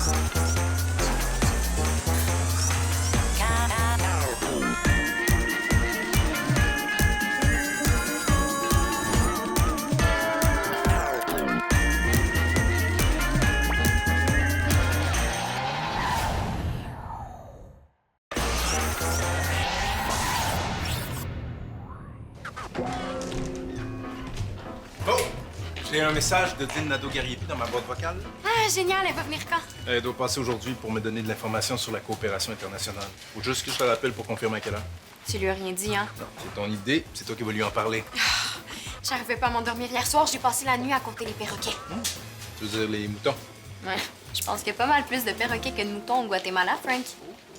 Oh! J'ai un message de Dylan Nadeau-Gariepi dans ma boîte vocale. Ah, génial, elle va venir quand? Elle doit passer aujourd'hui pour me donner de l'information sur la coopération internationale. Faut juste que je te rappelle pour confirmer à quelle heure. Tu lui as rien dit, hein? Non, c'est ton idée, c'est toi qui vas lui en parler. J'arrivais pas à m'endormir hier soir, j'ai passé la nuit à compter les perroquets. Tu veux dire les moutons? Ouais, je pense qu'il y a pas mal plus de perroquets que de moutons au Guatemala, Frank.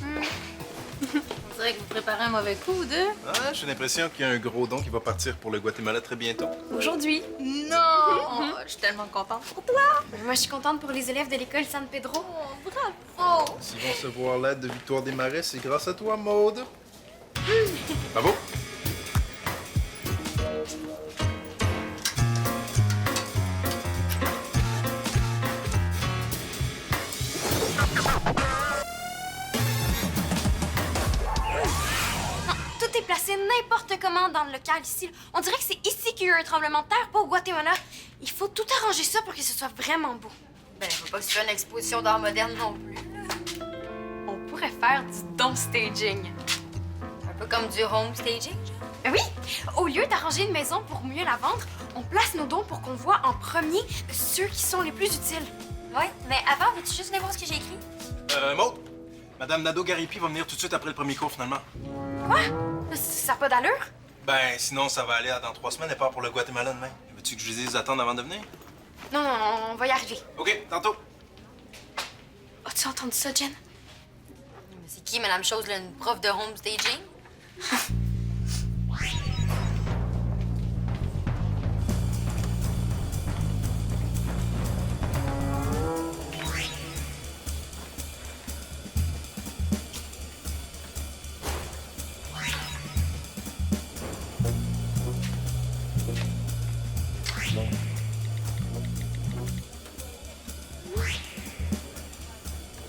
On dirait que vous préparez un mauvais coup, ou deux. Ah, j'ai l'impression qu'il y a un gros don qui va partir pour le Guatemala très bientôt. Aujourd'hui. Non! Je suis tellement contente pour toi! Moi, je suis contente pour les élèves de l'école San Pedro. Oh, bravo! S'ils vont se voir l'aide de Victoire des Marais, c'est grâce à toi, Maude. Bravo! Tout est placé n'importe comment dans le local ici. On dirait que c'est ici qu'il y a eu un tremblement de terre, pas au Guatemala. Il faut tout arranger ça pour que ce soit vraiment beau. Ben, faut pas que tu fasses une exposition d'art moderne non plus. On pourrait faire du don staging. Un peu comme du home staging, genre. Oui! Au lieu d'arranger une maison pour mieux la vendre, on place nos dons pour qu'on voit en premier ceux qui sont les plus utiles. Ouais, mais avant, veux-tu juste venir voir ce que j'ai écrit? Maude! Madame Nadeau-Gariepi va venir tout de suite après le premier cours, finalement. Quoi? Ça n'a pas d'allure? Ben, sinon, ça va aller dans 3 semaines. Elle part pour le Guatemala demain. Veux-tu que je lui dise d'attendre avant de venir? Non, non, on va y arriver. OK, tantôt. As-tu entendu ça, Jen? Mais c'est qui, Madame Chose, là, une prof de home staging?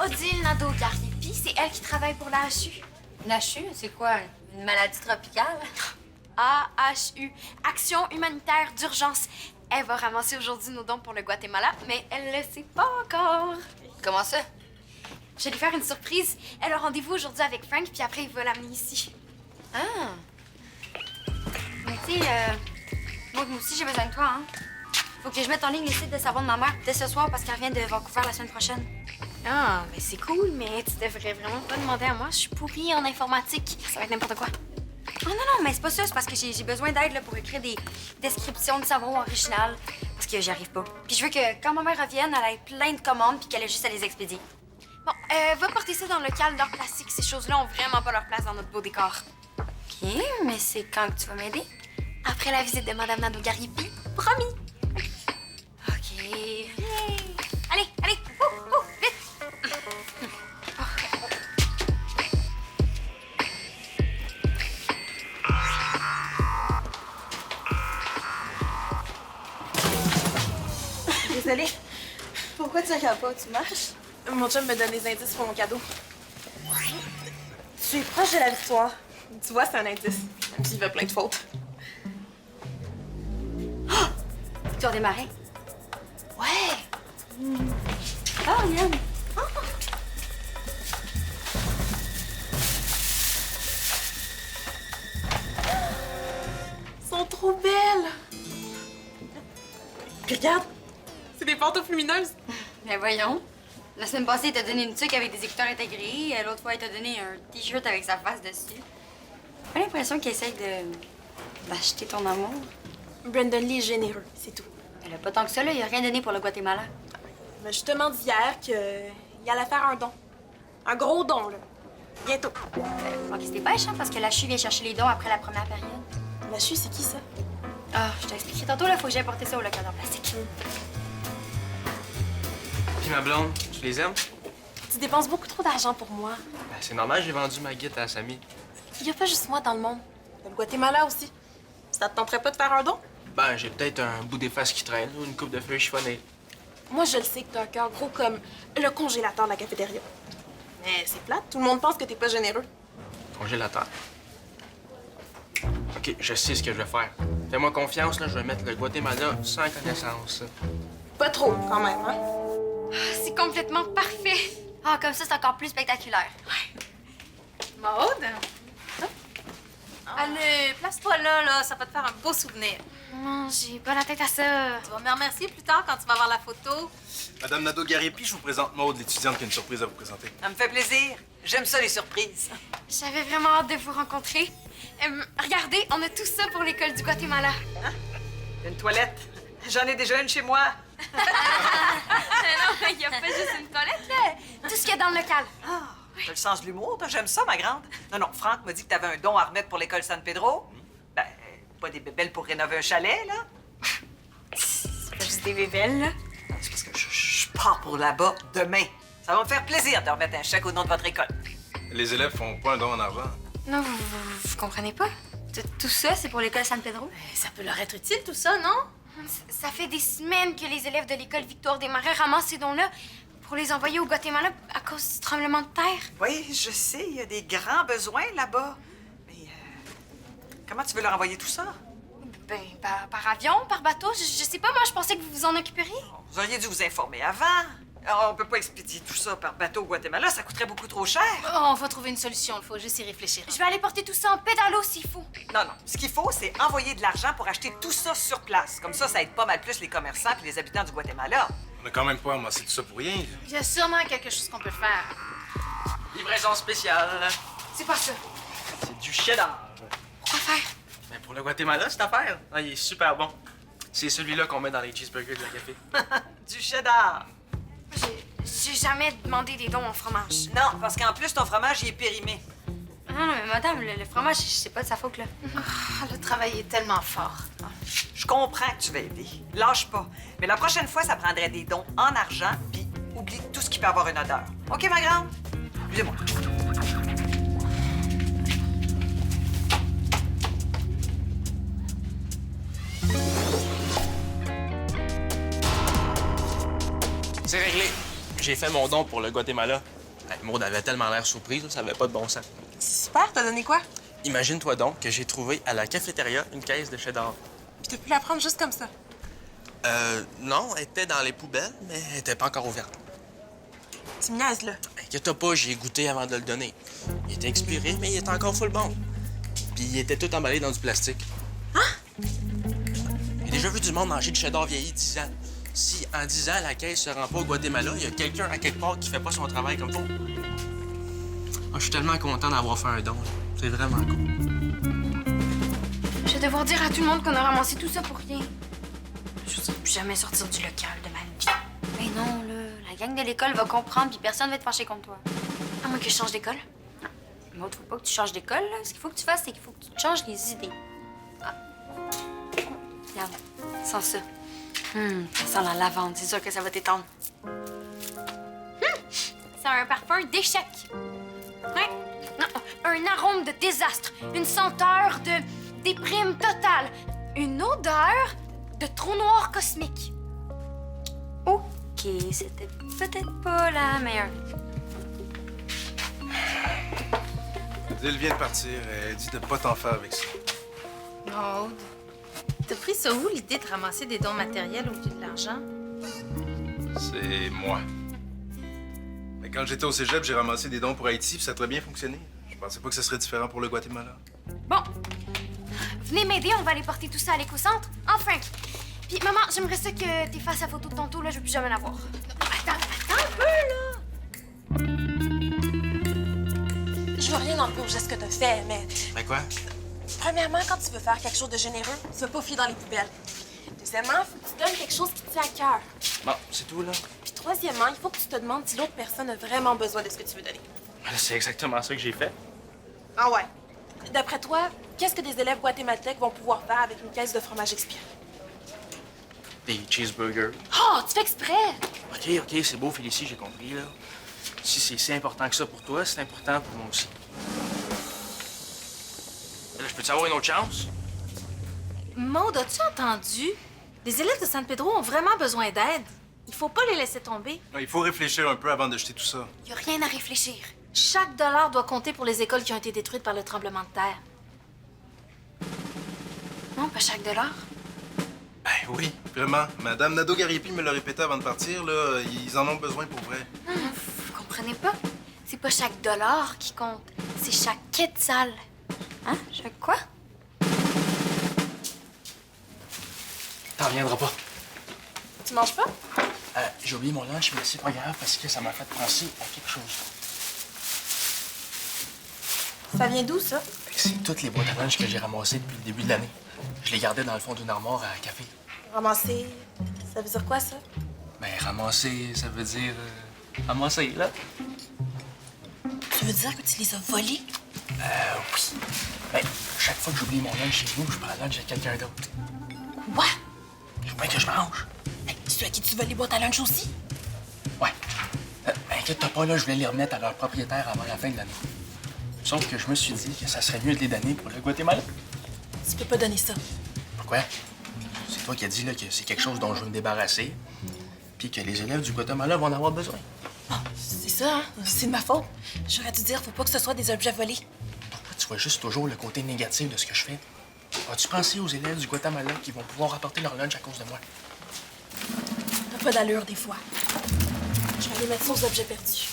Odile Nadeau-Gariepi, c'est elle qui travaille pour la HU. La CHU, c'est quoi? Une maladie tropicale? AHU, Action humanitaire d'urgence. Elle va ramasser aujourd'hui nos dons pour le Guatemala, mais elle le sait pas encore. Comment ça? Je vais lui faire une surprise. Elle a rendez-vous aujourd'hui avec Frank, puis après, il va l'amener ici. Ah! Mais tu sais, moi aussi, j'ai besoin de toi, hein? Faut que je mette en ligne les sites de savon de ma mère dès ce soir parce qu'elle revient de Vancouver la semaine prochaine. Ah, mais c'est cool, mais tu devrais vraiment pas demander à moi. Je suis pourrie en informatique. Ça va être n'importe quoi. Oh non, mais c'est pas ça. C'est parce que j'ai besoin d'aide là, pour écrire des descriptions de savon originales. Parce que j'y arrive pas. Puis je veux que quand ma mère revienne, elle ait plein de commandes puis qu'elle ait juste à les expédier. Bon, va porter ça dans le local d'art plastique. Ces choses-là ont vraiment pas leur place dans notre beau décor. OK, mais c'est quand que tu vas m'aider? Après la visite de Madame Nadeau-Gariepi, promis. OK. Yay! Allez, vite! Désolée. Pourquoi tu regardes pas où tu marches? Mon chum me donne des indices pour mon cadeau. Tu es proche de la victoire. Tu vois, c'est un indice. Même s'il fait plein de fautes. Tu as démarré? Ouais. Ah, regarde. Elles sont trop belles! Puis regarde. C'est des pantoufles lumineuses. Ben voyons. La semaine passée, il t'a donné une tuque avec des écouteurs intégrés. L'autre fois, il t'a donné un T-shirt avec sa face dessus. J'ai l'impression qu'il essaye d'acheter ton amour. Brandon Lee est généreux, c'est tout. Elle a pas tant que ça, là. Il a rien donné pour le Guatemala. Il m'a justement dit hier qu'il allait faire un don. Un gros don, là. Bientôt. Faut qu'il se dépêche, hein, parce que la CHU vient chercher les dons après la première période. La CHU, c'est qui, ça? Ah, je t'ai expliqué tantôt, là. Faut que j'aille porter ça au local en plastique. Puis ma blonde, tu les aimes? Tu dépenses beaucoup trop d'argent pour moi. Ben, c'est normal, j'ai vendu ma guitare à Samy. Il y a pas juste moi dans le monde. Il y a le Guatemala aussi. Ça te tenterait pas de faire un don? Ben, j'ai peut-être un bout des faces qui traîne ou une coupe de feuilles chiffonnées. Moi, je le sais que t'as un cœur gros comme le congélateur de la cafétéria. Mais c'est plate, tout le monde pense que t'es pas généreux. Congélateur. OK, je sais ce que je vais faire. Fais-moi confiance, là, je vais mettre le Guatemala sans connaissance. Pas trop, quand même, hein? C'est complètement parfait. Ah, comme ça, c'est encore plus spectaculaire. Maude? Allez, place-toi là, ça va te faire un beau souvenir. Non, j'ai pas la tête à ça. Tu vas me remercier plus tard quand tu vas voir la photo. Madame Nadeau-Gariépy, je vous présente Maude, l'étudiante qui a une surprise à vous présenter. Ça me fait plaisir. J'aime ça, les surprises. J'avais vraiment hâte de vous rencontrer. Regardez, on a tout ça pour l'école du Guatemala. Une toilette. J'en ai déjà une chez moi. Non, il n'y a pas juste une toilette, là. Tout ce qu'il y a dans le local. T'as le sens de l'humour, toi. J'aime ça, ma grande. Non, Franck m'a dit que t'avais un don à remettre pour l'école San Pedro. Ben, pas des bébelles pour rénover un chalet, là. C'est pas juste des bébelles, là. C'est parce que je pars pour là-bas demain. Ça va me faire plaisir de remettre un chèque au nom de votre école. Les élèves font pas un don en argent. Non, vous comprenez pas? Tout ça, c'est pour l'école San Pedro? Ça peut leur être utile, tout ça, non? Ça fait des semaines que les élèves de l'école Victoire des Marais ramassent ces dons-là pour les envoyer au Guatemala à cause du tremblement de terre. Oui, je sais, il y a des grands besoins là-bas. Mais comment tu veux leur envoyer tout ça? Ben, par avion, par bateau, je sais pas, moi, je pensais que vous vous en occuperiez. Vous auriez dû vous informer avant. On peut pas expédier tout ça par bateau au Guatemala, ça coûterait beaucoup trop cher. Oh, on va trouver une solution, il faut juste y réfléchir. Je vais aller porter tout ça en pédalo s'il faut. Non, ce qu'il faut, c'est envoyer de l'argent pour acheter tout ça sur place. Comme ça aide pas mal plus les commerçants et les habitants du Guatemala. On a quand même pas amassé tout ça pour rien. Il y a sûrement quelque chose qu'on peut faire. Livraison spéciale. C'est pas ça. C'est du cheddar. Pourquoi faire? Ben, pour le Guatemala, cette affaire. Ah, il est super bon. C'est celui-là qu'on met dans les cheeseburgers de la café. Du cheddar. J'ai jamais demandé des dons en fromage. Non, parce qu'en plus, ton fromage, il est périmé. Non, mais madame, le fromage, c'est pas de sa faute, là. Ah, le travail est tellement fort. Je comprends que tu vas aider. Lâche pas. Mais la prochaine fois, ça prendrait des dons en argent, puis oublie tout ce qui peut avoir une odeur. OK, ma grande? Excusez-moi. C'est réglé. J'ai fait mon don pour le Guatemala. Maud avait tellement l'air surprise, là, ça avait pas de bon sens. C'est super, t'as donné quoi? Imagine-toi donc que j'ai trouvé à la cafétéria une caisse de cheddar. Puis t'as pu la prendre juste comme ça. Non, elle était dans les poubelles, mais elle était pas encore ouverte. Tu me niaises, là. Inquiète-toi pas, j'y ai goûté avant de le donner. Il était expiré, mais il était encore full bon. Puis il était tout emballé dans du plastique. Hein? J'ai déjà vu du monde manger du cheddar vieilli 10 ans. Si, en 10 ans, la caisse se rend pas au Guatemala, il y a quelqu'un à quelque part qui fait pas son travail comme faut. Ah, je suis tellement content d'avoir fait un don. Là. C'est vraiment cool. Je vais devoir dire à tout le monde qu'on a ramassé tout ça pour rien. Je ne plus jamais sortir du local de ma vie. Mais non, là, la gang de l'école va comprendre, puis personne va te fâcher contre toi. À moins que je change d'école. Mais faut pas que tu changes d'école, là. Ce qu'il faut que tu fasses, c'est qu'il faut que tu changes les idées. Ah. Regarde, sans ça. Ça sent la lavande. C'est sûr que ça va t'étendre. Ça a un parfum d'échec. Ouais. Non, un arôme de désastre. Une senteur de déprime totale. Une odeur de trou noir cosmique. OK, c'était peut-être pas la meilleure. Elle vient de partir. Elle dit de pas t'en faire avec ça. Maude, t'as pris ça où, l'idée de ramasser des dons matériels au lieu de l'argent? C'est moi. Mais quand j'étais au cégep, j'ai ramassé des dons pour Haïti, puis ça a très bien fonctionné. Je pensais pas que ça serait différent pour le Guatemala. Bon. Venez m'aider, on va aller porter tout ça à l'éco-centre. En Frank. Puis, maman, j'aimerais ça que t'es fasses à photo de tantôt, là, je veux plus jamais la voir. Attends un peu, là! Je vois rien dans le pur geste que t'as fait, mais Ben quoi? premièrement, quand tu veux faire quelque chose de généreux, tu vas pas filer dans les poubelles. Deuxièmement, faut que tu donnes quelque chose qui te tient à cœur. Bon, c'est tout, là. Puis troisièmement, il faut que tu te demandes si l'autre personne a vraiment besoin de ce que tu veux donner. Ben là, c'est exactement ça que j'ai fait. Ah ouais. D'après toi, qu'est-ce que des élèves guatémaltèques vont pouvoir faire avec une caisse de fromage expiré? Des cheeseburgers. Oh, tu fais exprès! OK, c'est beau, Félicie, j'ai compris, là. Si c'est si important que ça pour toi, c'est important pour moi aussi. Là, je peux-tu avoir une autre chance? Maude, as-tu entendu? Les élèves de San Pedro ont vraiment besoin d'aide. Il faut pas les laisser tomber. Il faut réfléchir un peu avant de jeter tout ça. Y a rien à réfléchir. Chaque dollar doit compter pour les écoles qui ont été détruites par le tremblement de terre. Non, pas chaque dollar. Ben oui, vraiment. Madame Nadeau-Gariepi me l'a répété avant de partir, là. Ils en ont besoin pour vrai. Vous comprenez pas? C'est pas chaque dollar qui compte, c'est chaque quetzal. Hein? Chaque quoi? T'en reviendras pas. Tu manges pas? J'ai oublié mon lunch, mais c'est pas grave parce que ça m'a fait penser à quelque chose. Ça vient d'où, ça? C'est toutes les boîtes à lunch que j'ai ramassées depuis le début de l'année. Je les gardais dans le fond d'une armoire à café. Ramasser, ça veut dire quoi, ça? Ben, ramasser, ça veut dire... ramasser, là. Tu veux dire que tu les as volés? Oui. Ben, chaque fois que j'oublie mon lunch chez nous, je prends le lunch de quelqu'un d'autre. Quoi? Je veux bien que je mange. Hey, ceux à qui tu voles les boîtes à lunch aussi? Ouais. Inquiète-toi pas, là, je voulais les remettre à leur propriétaire avant la fin de l'année. Sauf que je me suis dit que ça serait mieux de les donner pour le Guatemala. Tu peux pas donner ça. Pourquoi? C'est toi qui as dit là, que c'est quelque chose dont je veux me débarrasser, puis que les élèves du Guatemala vont en avoir besoin. Ah, c'est ça, hein? C'est de ma faute. J'aurais dû dire, faut pas que ce soit des objets volés. Pourquoi tu vois juste toujours le côté négatif de ce que je fais? As-tu pensé aux élèves du Guatemala qui vont pouvoir rapporter leur lunch à cause de moi? T'as pas d'allure, des fois. Je vais aller mettre ça aux objets perdus.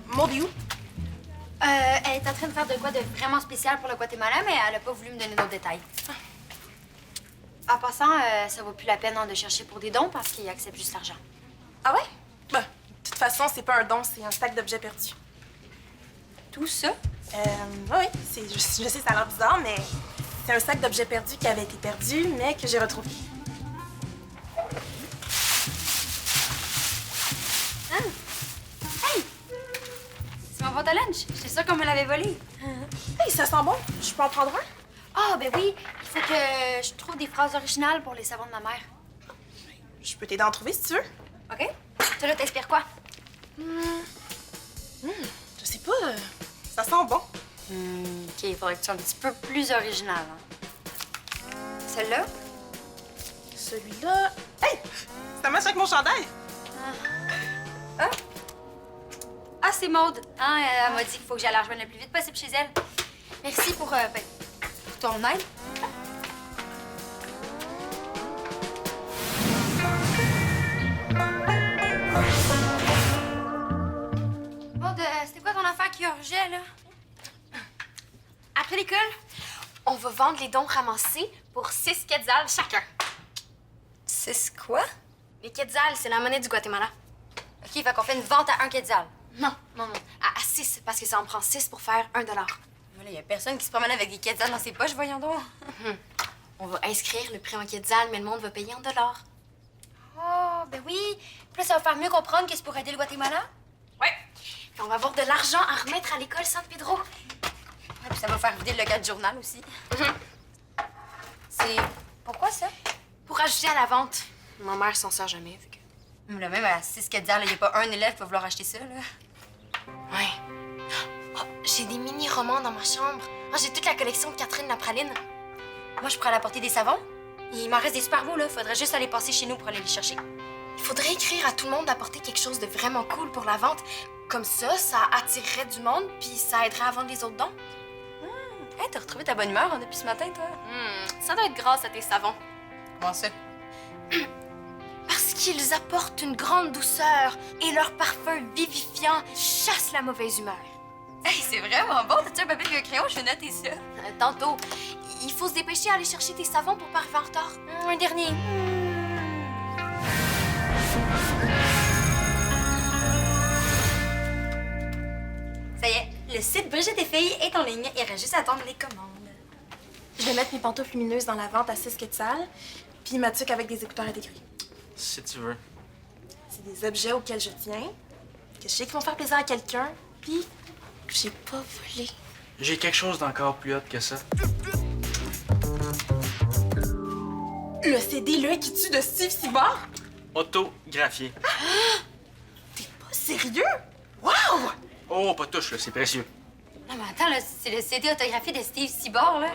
Maud est où? Elle est en train de faire de quoi de vraiment spécial pour le Guatemala, mais elle a pas voulu me donner d'autres détails. En passant, ça vaut plus la peine hein, de chercher pour des dons parce qu'ils acceptent juste l'argent. Ah ouais? Ben, de toute façon, c'est pas un don, c'est un stack d'objets perdus. Tout ça? Oui, je sais, ça a l'air bizarre, mais c'est un sac d'objets perdus qui avait été perdu, mais que j'ai retrouvé. C'est mon boîte à lunch. J'étais sûre qu'on me l'avait volé. Hey, ça sent bon. Je peux en prendre un? Ah, ben oui. Il faut que je trouve des phrases originales pour les savons de ma mère. Je peux t'aider à en trouver si tu veux. OK? Toi, là, t'inspires quoi? Je sais pas, ça sent bon. OK, il faudrait que tu sois un petit peu plus original. Hein. Celle-là? Celui-là... Hey! Ça matche avec mon chandail! Ah, c'est Maude. Hein, elle m'a dit qu'il faut que j'aille la rejoindre le plus vite possible chez elle. Merci pour ton aide. Maude, c'était quoi ton affaire qui urgeait, là? Après l'école, on va vendre les dons ramassés pour 6 quetzals chacun. 6 quoi? Les quetzals, c'est la monnaie du Guatemala. OK, fait qu'on fait une vente à 1 quetzal. Non. À 6, parce que ça en prend 6 pour faire $1. Voilà, y a personne qui se promène avec des quetzals dans ses poches, voyons donc. On va inscrire le prix en quetzal, mais le monde va payer en dollars. Oh, ben oui. Puis là, ça va faire mieux comprendre que c'est pour aider le Guatemala. Ouais. Puis on va avoir de l'argent à remettre à l'école San Pedro. Ouais, puis ça va faire vider le local du journal aussi. C'est... Pourquoi ça? Pour ajouter à la vente. Ma mère s'en sert jamais, vu que... Mais là, même à 6 quetzals, il n'y a pas un élève qui va vouloir acheter ça, là. Ouais. Oh, j'ai des mini-romans dans ma chambre. Oh, j'ai toute la collection de Catherine la praline. Moi, je pourrais aller apporter des savons. Il m'en reste des super beaux, là. Faudrait juste aller passer chez nous pour aller les chercher. Il faudrait écrire à tout le monde d'apporter quelque chose de vraiment cool pour la vente. Comme ça attirerait du monde, puis ça aiderait à vendre les autres dons. Hey, t'as retrouvé ta bonne humeur depuis ce matin, toi? Ça doit être grâce à tes savons. Comment ça? Parce qu'ils apportent une grande douceur et leur parfum vivifiant chasse la mauvaise humeur. Hey, c'est vraiment bon! T'as-tu un papier et un crayon? Je vais noter ça. Tantôt. Il faut se dépêcher à aller chercher tes savons pour pas arriver en retard. Un dernier. Ça y est, le site Brigitte et Filles est en ligne. Il reste juste à attendre les commandes. Je vais mettre mes pantoufles lumineuses dans la vente à 6 quetzals, puis ma tuque avec des écouteurs intégrés. Si tu veux. C'est des objets auxquels je tiens, que je sais qu'ils vont faire plaisir à quelqu'un, puis que j'ai pas volé. J'ai quelque chose d'encore plus hot que ça. Le CD, le qui tue de Steve Sibard? Autographié. Pas sérieux? Wow! Oh, pas touche, là, c'est précieux. Non, mais attends, là, c'est le CD autographié de Steve Sibard, là.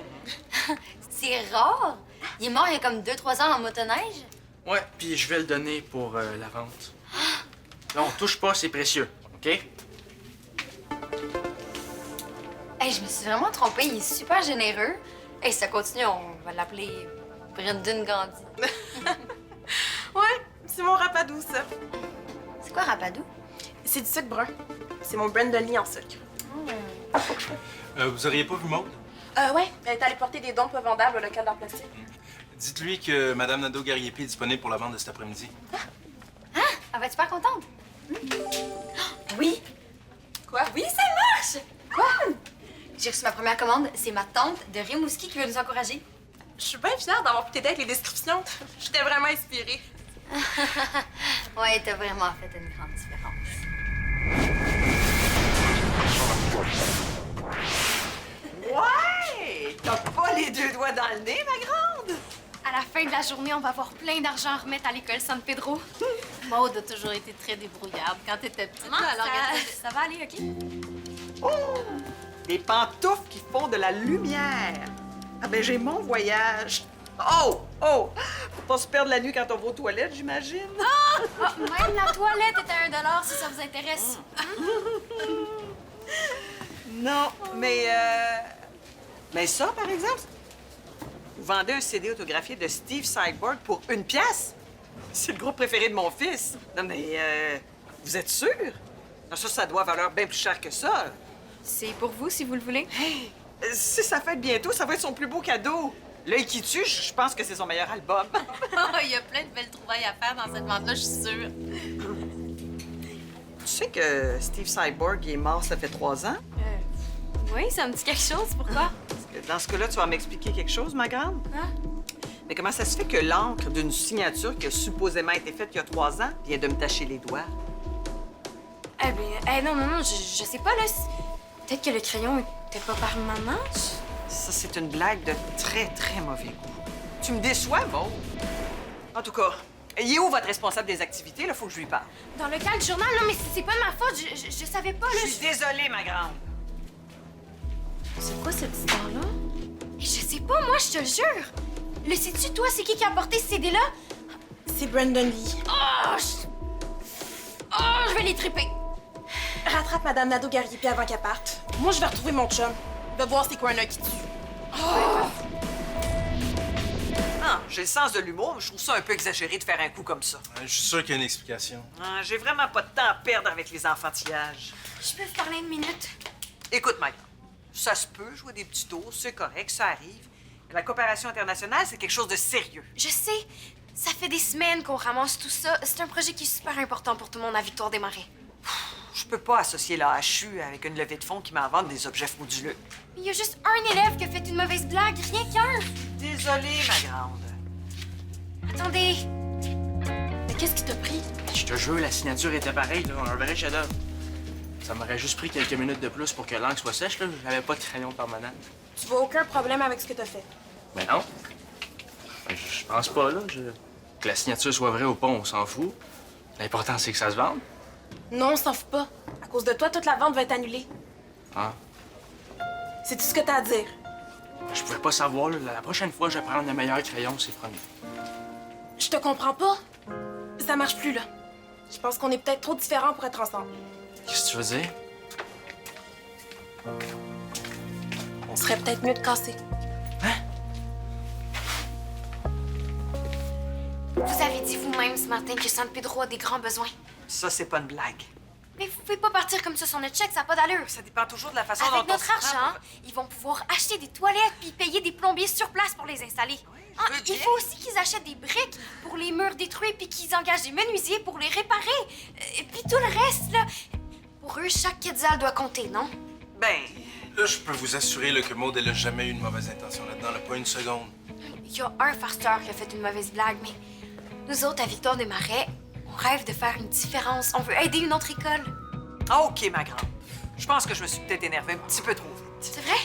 C'est rare. Il est mort il y a comme 2-3 ans en motoneige. Ouais, puis je vais le donner pour la vente. Non, touche pas, c'est précieux, OK? Hey, je me suis vraiment trompée. Il est super généreux. Hey, si ça continue, on va l'appeler Brendan Gandhi. Ouais, c'est mon rapadou, ça. C'est quoi, Rapadou? C'est du sucre brun. C'est mon Brandon Lee en sucre. Vous auriez pas vu Maude? Ouais, elle est allée porter des dons pas vendables au local d'art plastique. Dites-lui que Madame Nadeau-Gariepi est disponible pour la vente de cet après-midi. Elle va être super contente. Oui. Quoi? Oui, ça marche! Quoi? J'ai reçu ma première commande. C'est ma tante de Rimouski qui veut nous encourager. Je suis bien fière d'avoir pu t'aider avec les descriptions. J'étais vraiment inspirée. Ouais, t'as vraiment fait une grande différence. Ouais! T'as pas les deux doigts dans le nez, ma grande? À la fin de la journée, on va avoir plein d'argent à remettre à l'école San Pedro. Maude a toujours été très débrouillarde. Quand t'étais petite, là, elle organisait- Ça va aller, OK? Oh! Des pantoufles qui font de la lumière. Ah ben j'ai mon voyage. Oh! Oh! Faut pas se perdre la nuit quand on va aux toilettes, j'imagine. Ah, même la toilette est à $1 si ça vous intéresse. Non, mais ça, par exemple, vous vendez un CD autographié de Steve Cyborg pour 1 pièce? C'est le groupe préféré de mon fils. Non, mais vous êtes sûr? Non, ça doit valoir bien plus cher que ça. C'est pour vous, si vous le voulez. Hey, si ça fête bientôt, ça va être son plus beau cadeau. L'œil qui tue, je pense que c'est son meilleur album. Il y a plein de belles trouvailles à faire dans cette vente-là, je suis sûre. Tu sais que Steve Cyborg est mort, ça fait 3 ans? Oui, ça me dit quelque chose. Pourquoi? Dans ce cas-là, tu vas m'expliquer quelque chose, ma grande? Hein? Mais comment ça se fait que l'encre d'une signature qui a supposément été faite il y a 3 ans vient de me tacher les doigts? Eh bien, non, je sais pas, là. Peut-être que le crayon était pas permanent. Ça, c'est une blague de très, très mauvais goût. Tu me déçois, Maud. En tout cas, il est où votre responsable des activités? Là, faut que je lui parle. Dans le cas du journal, non, mais c'est pas de ma faute. Je savais pas, là. Je suis désolée, ma grande. C'est quoi cette histoire-là? Je sais pas, moi, je te le jure. Le sais-tu, toi, c'est qui a apporté ce CD-là? C'est Brandon Lee. Je vais les triper. Rattrape Madame Nadeau-Gariepi avant qu'elle parte. Moi, je vais retrouver mon chum. Je vais voir c'est quoi un œil qui tue. Ah, j'ai le sens de l'humour, mais je trouve ça un peu exagéré de faire un coup comme ça. Je suis sûr qu'il y a une explication. Ah, j'ai vraiment pas de temps à perdre avec les enfantillages. Je peux vous parler une minute? Écoute, Mike, ça se peut jouer des petits tours, c'est correct, ça arrive. Mais la coopération internationale, c'est quelque chose de sérieux. Je sais. Ça fait des semaines qu'on ramasse tout ça. C'est un projet qui est super important pour tout le monde à Victoire-des-Marais. Je peux pas associer la HU avec une levée de fonds qui m'invente des objets frauduleux. Il y a juste un élève qui a fait une mauvaise blague, rien qu'un. Désolée, ma grande. Attendez. Mais qu'est-ce qui t'a pris? Je te jure, la signature était pareille, là, un vrai chef-d'œuvre. Ça m'aurait juste pris quelques minutes de plus pour que l'encre soit sèche, là. J'avais pas de crayon permanent. Tu vois aucun problème avec ce que t'as fait. Mais non. Je pense pas, là. Que la signature soit vraie ou pas, on s'en fout. L'important, c'est que ça se vende. Non, on s'en fout pas. À cause de toi, toute la vente va être annulée. Ah. C'est tout ce que t'as à dire. Je pouvais pas savoir, là. La prochaine fois, je vais prendre le meilleur crayon, c'est promis. Je te comprends pas. Ça marche plus, là. Je pense qu'on est peut-être trop différents pour être ensemble. Qu'est-ce que tu veux dire? On serait peut-être mieux de casser. Vous avez dit vous-même ce matin que San Pedro a des grands besoins. Ça, c'est pas une blague. Mais vous pouvez pas partir comme ça sur notre chèque, ça n'a pas d'allure. Ça dépend toujours de la façon Avec dont on notre se prend argent, pour- ils vont pouvoir acheter des toilettes puis payer des plombiers sur place pour les installer. je veux Il bien. faut aussi qu'ils achètent des briques pour les murs détruits puis qu'ils engagent des menuisiers pour les réparer. Et puis tout le reste, là. Pour eux, chaque quetzal doit compter, non? Ben, Là, je peux vous assurer là, que Maude, elle a jamais eu une mauvaise intention là-dedans, là, pas une seconde. Il y a un farceur qui a fait une mauvaise blague, mais nous autres, à Victoire-des-Marais, on rêve de faire une différence. On veut aider une autre école. OK, ma grande. Je pense que je me suis peut-être énervée un petit peu trop vite. C'est vrai?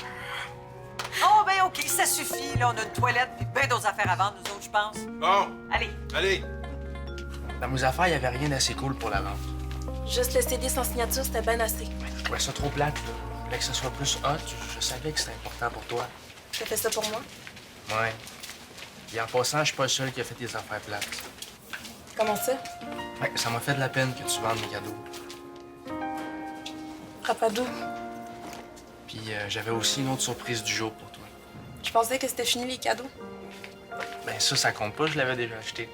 Oh, ben OK, ça suffit. Là, on a une toilette puis bien d'autres affaires à vendre, nous autres, je pense. Bon, Allez. allez. Dans mes affaires, il n'y avait rien d'assez cool pour la vente. Juste le CD sans signature, c'était bien assez. Je trouvais ça trop plate, là. Je voulais que ça soit plus hot. Je savais que c'était important pour toi. T'as fait ça pour moi? Ouais. Et en passant, je suis pas le seul qui a fait des affaires plates. Comment ça? Ouais, ça m'a fait de la peine que tu vendes mes cadeaux. Rapadou, Puis j'avais aussi une autre surprise du jour pour toi. je pensais que c'était fini les cadeaux. Ben ça compte pas, je l'avais déjà acheté.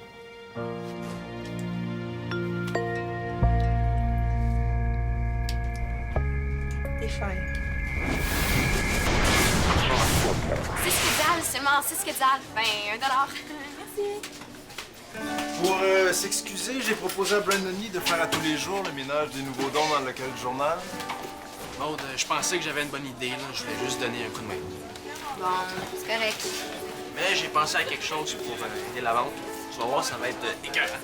T'es fin. 6 quetzals, seulement 6 quetzals. Ben, $1. Pour s'excuser, j'ai proposé à Brandon Lee de faire à tous les jours le ménage des nouveaux dons dans le local du journal. Maud, je pensais que j'avais une bonne idée, là. Je voulais juste donner un coup de main. Bon, c'est correct. Mais j'ai pensé à quelque chose pour aider la vente. Tu vas voir, ça va être écœurant.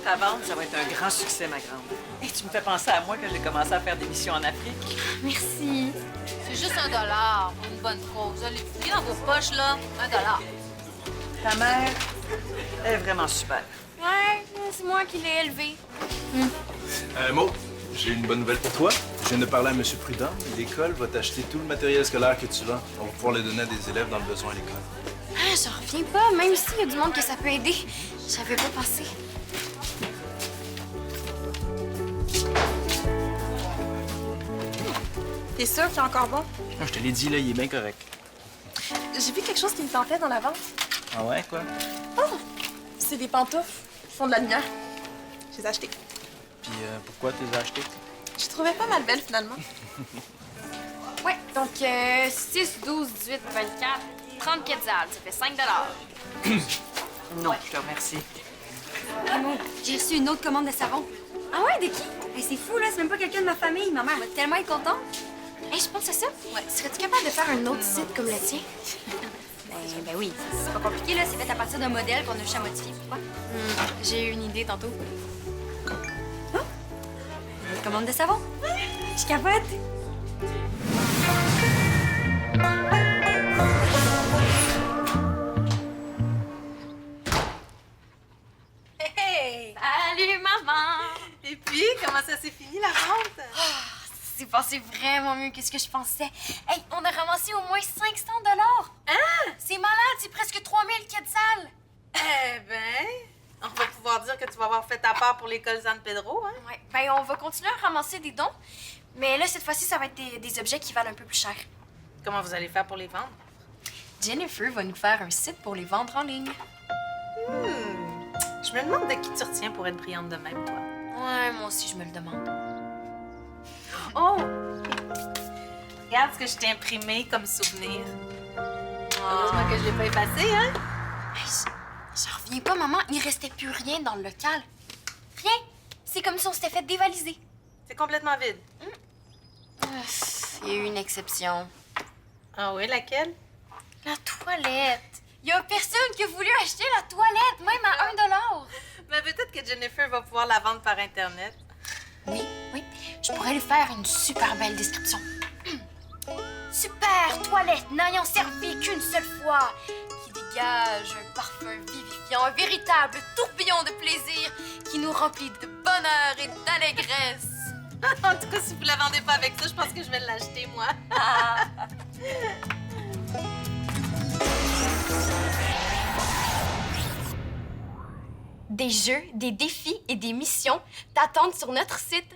Ta vente, ça va être un grand succès, ma grande. Et tu me fais penser à moi quand j'ai commencé à faire des missions en Afrique. Merci. C'est juste $1 pour une bonne cause. Allez, fouillez dans vos poches, là. $1. Ta mère, elle est vraiment super. Ouais, c'est moi qui l'ai élevé. Maud, j'ai une bonne nouvelle pour toi. Je viens de parler à M. Prudent. L'école va t'acheter tout le matériel scolaire que tu vends. On va pouvoir le donner à des élèves dans le besoin à l'école. Ah, j'en reviens pas, même s'il y a du monde que ça peut aider. J'avais pas pensé. T'es sûr qu'il est encore bon? Je te l'ai dit, là, il est bien correct. J'ai vu quelque chose qui me tentait dans la vente. Ah ouais, quoi? Oh! C'est des pantoufles. Ils font de la lumière. Je les ai achetées. Puis pourquoi tu les as achetées? Je les trouvais pas mal belles, finalement. Ouais, donc 6, 12, 18, 24, 30 quetzals. Ça fait $5. Non, je te remercie. J'ai reçu une autre commande de savon. Ah ouais, de qui? Hey, c'est fou, là, c'est même pas quelqu'un de ma famille. Ma mère va tellement être contente. Hey, je pense à ça. Ouais. Serais-tu capable de faire un autre site comme le tien? Ben oui, c'est pas compliqué, là. C'est fait à partir d'un modèle qu'on a juste à modifier. Pourquoi? J'ai eu une idée tantôt. Une commande de savon. Je capote. Hey! Salut, maman! Et puis, comment ça s'est fini, la vente? C'est passé vraiment mieux que ce que je pensais. Hey, on a ramassé au moins $500. Hein? C'est malade, c'est presque 3000 quetzals. Eh ben, on va pouvoir dire que tu vas avoir fait ta part pour l'école San Pedro, hein? Ouais, ben on va continuer à ramasser des dons. Mais là, cette fois-ci, ça va être des objets qui valent un peu plus cher. Comment vous allez faire pour les vendre? Jennifer va nous faire un site pour les vendre en ligne. Je me demande de qui tu retiens pour être brillante de même, toi. Ouais, moi aussi, je me le demande. Oh! Regarde ce que je t'ai imprimé comme souvenir. Heureusement que je l'ai pas effacé, hein? Hey, j'en reviens pas, maman. Il restait plus rien dans le local. Rien. C'est comme si on s'était fait dévaliser. C'est complètement vide. Il y a eu une exception. Ah oui, laquelle? La toilette. Il y a personne qui a voulu acheter la toilette, même à $1. Mais peut-être que Jennifer va pouvoir la vendre par Internet. Oui, oui. Je pourrais lui faire une super belle description. Super toilette n'ayant servi qu'une seule fois, qui dégage un parfum vivifiant, un véritable tourbillon de plaisir qui nous remplit de bonheur et d'allégresse. En tout cas, si vous la vendez pas avec ça, je pense que je vais l'acheter, moi. Des jeux, des défis et des missions t'attendent sur notre site.